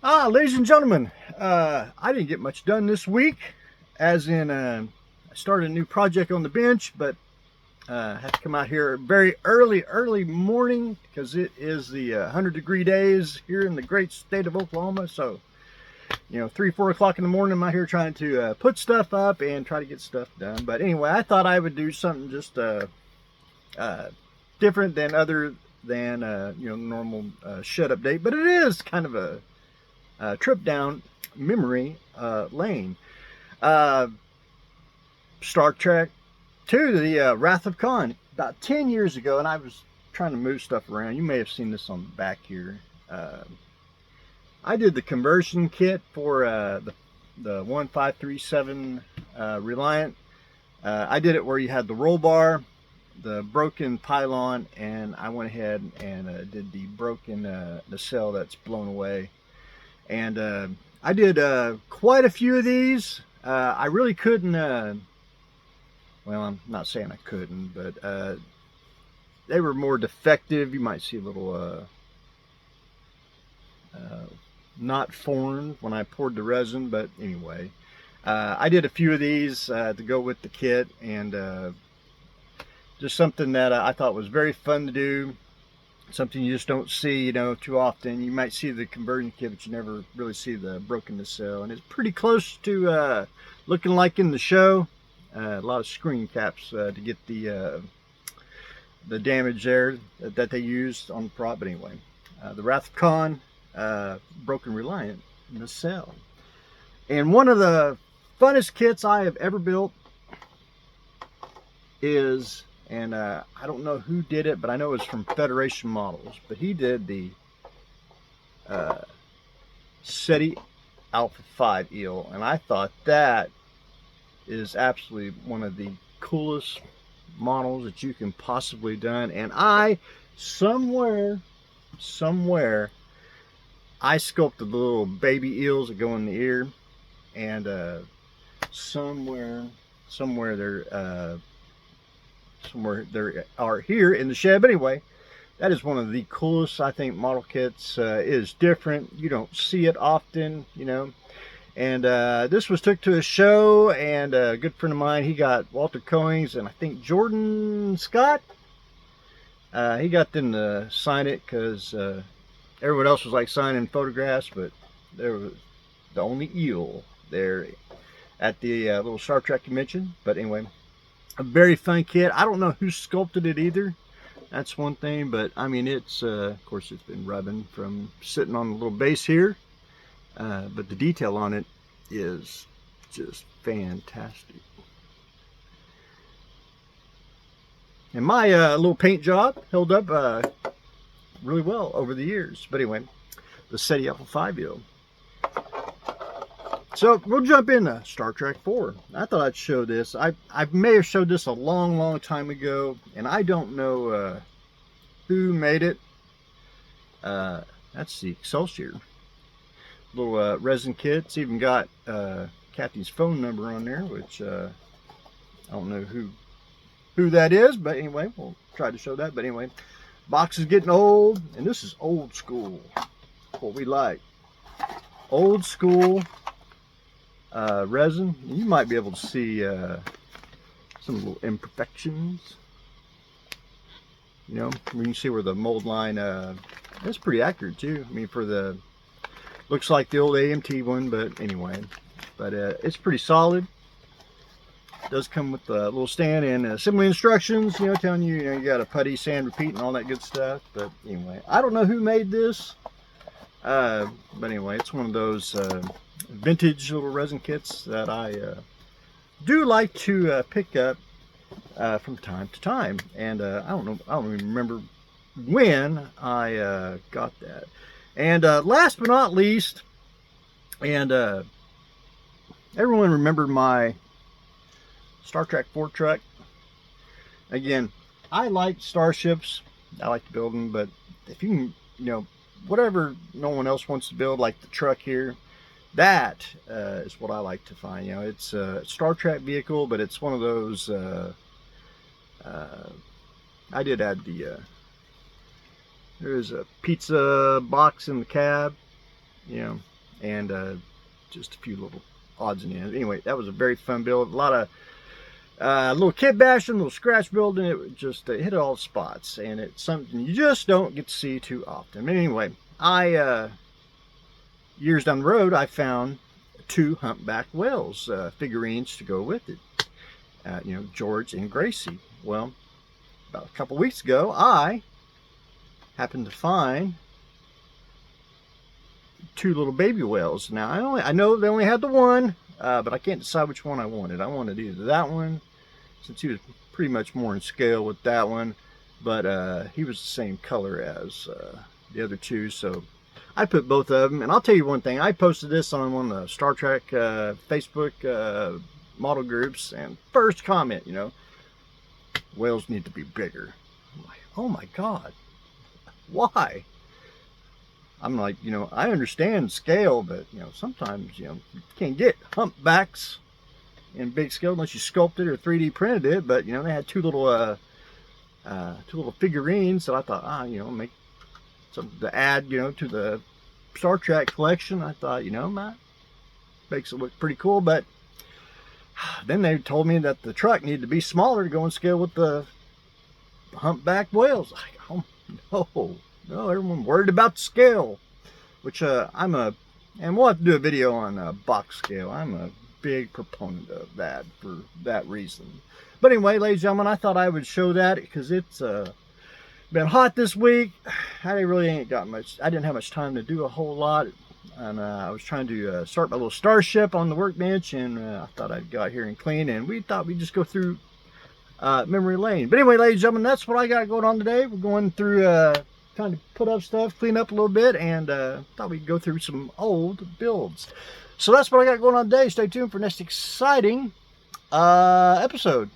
Ladies and gentlemen, I didn't get much done this week, as in I started a new project on the bench, but I have to come out here very early morning because it is the 100-degree days here in the great state of Oklahoma. So, 3, 4 o'clock in the morning, I'm out here trying to put stuff up and try to get stuff done. But anyway, I thought I would do something just different than other than normal shed update, but it is kind of a trip down memory lane. Uh, Star Trek 2, the Wrath of Khan, about 10 years ago, and I was trying to move stuff around. You may have seen this on the back here. I did the conversion kit for the 1537 Reliant. I did it where you had the roll bar, the broken pylon, and I went ahead and did the broken nacelle that's blown away. And I did quite a few of these. I really couldn't, well, I'm not saying I couldn't, but they were more defective. You might see a little not formed when I poured the resin, but anyway. I did a few of these to go with the kit, and just something that I thought was very fun to do. Something you just don't see, too often. You might see the conversion kit, but you never really see the broken nacelle. And it's pretty close to looking like in the show. A lot of screen caps to get the damage there that they used on the prop. But anyway, the Wrath of Khan broken Reliant nacelle. And one of the funnest kits I have ever built is, and I don't know who did it, but I know it's from Federation Models. But he did the SETI Alpha 5 eel, and I thought that is absolutely one of the coolest models that you can possibly done. And I somewhere I sculpted the little baby eels that go in the ear, and somewhere there are here in the shed. But anyway, that is one of the coolest, I think, model kits. It is different. You don't see it often, And this was took to a show, and a good friend of mine, he got Walter Coings and I think Jordan Scott. He got them to sign it because everyone else was like signing photographs, but there was the only eel there at the little Star Trek convention. But anyway, a very fun kit. I don't know who sculpted it either. That's one thing, but I mean, it's of course it's been rubbing from sitting on the little base here, but the detail on it is just fantastic. And my little paint job held up really well over the years. But anyway, the SETI Alpha 5 eel. So we'll jump into Star Trek 4. I thought I'd show this. I may have showed this a long time ago, and I don't know who made it. That's the Excelsior. Little resin kit. It's even got Kathy's phone number on there, which I don't know who that is, but anyway, we'll try to show that. But anyway, box is getting old, and this is old school. What we like. Old school resin. You might be able to see some little imperfections. You can see where the mold line, it's pretty accurate too. I mean, for the, looks like the old AMT one, but anyway, but it's pretty solid. It does come with a little stand and assembly instructions, telling you, you got to putty, sand, repeat, and all that good stuff. But anyway, I don't know who made this, but anyway, it's one of those vintage little resin kits that I do like to pick up from time to time. And I don't even remember when I got that. And last but not least, and everyone remember my Star Trek 4 truck. Again, I like starships. I like to build them, but if you can, whatever no one else wants to build, like the truck here, that is what I like to find. It's a Star Trek vehicle, but it's one of those. I did add the. There's a pizza box in the cab. you know, and just a few little odds and ends. Anyway, that was a very fun build. A lot of little kid bashing, little scratch building. It just hit all spots, and it's something you just don't get to see too often. But anyway, years down the road, I found 2 humpback whales figurines to go with it. You know, George and Gracie. Well, about a couple weeks ago, I happened to find 2 little baby whales. Now, I know they only had the one, but I can't decide which one I wanted. I wanted either that one, since he was pretty much more in scale with that one, but he was the same color as the other 2, so I put both of them. And I'll tell you one thing, I posted this on one of the Star Trek Facebook model groups, and first comment, you know, whales need to be bigger. I'm like, oh my God, why? I'm like, you know, I understand scale, but, you know, sometimes, you know, you can't get humpbacks in big scale unless you sculpted or 3D printed it. But, you know, they had 2 little figurines, so I thought, you know, make something to add, you know, to the Star Trek collection. I thought, you know, that makes it look pretty cool. But then they told me that the truck needed to be smaller to go in scale with the humpback whales. Like, oh no, everyone worried about the scale, which and we'll have to do a video on box scale. I'm a big proponent of that for that reason. But anyway, ladies and gentlemen, I thought I would show that because it's been hot this week. I didn't have much time to do a whole lot, and I was trying to start my little starship on the workbench, and I thought I'd go out here and clean, and we thought we'd just go through memory lane. But anyway, ladies and gentlemen, that's what I got going on today. We're going through trying to put up stuff, clean up a little bit, and thought we'd go through some old builds. So that's what I got going on today. Stay tuned for next exciting episode.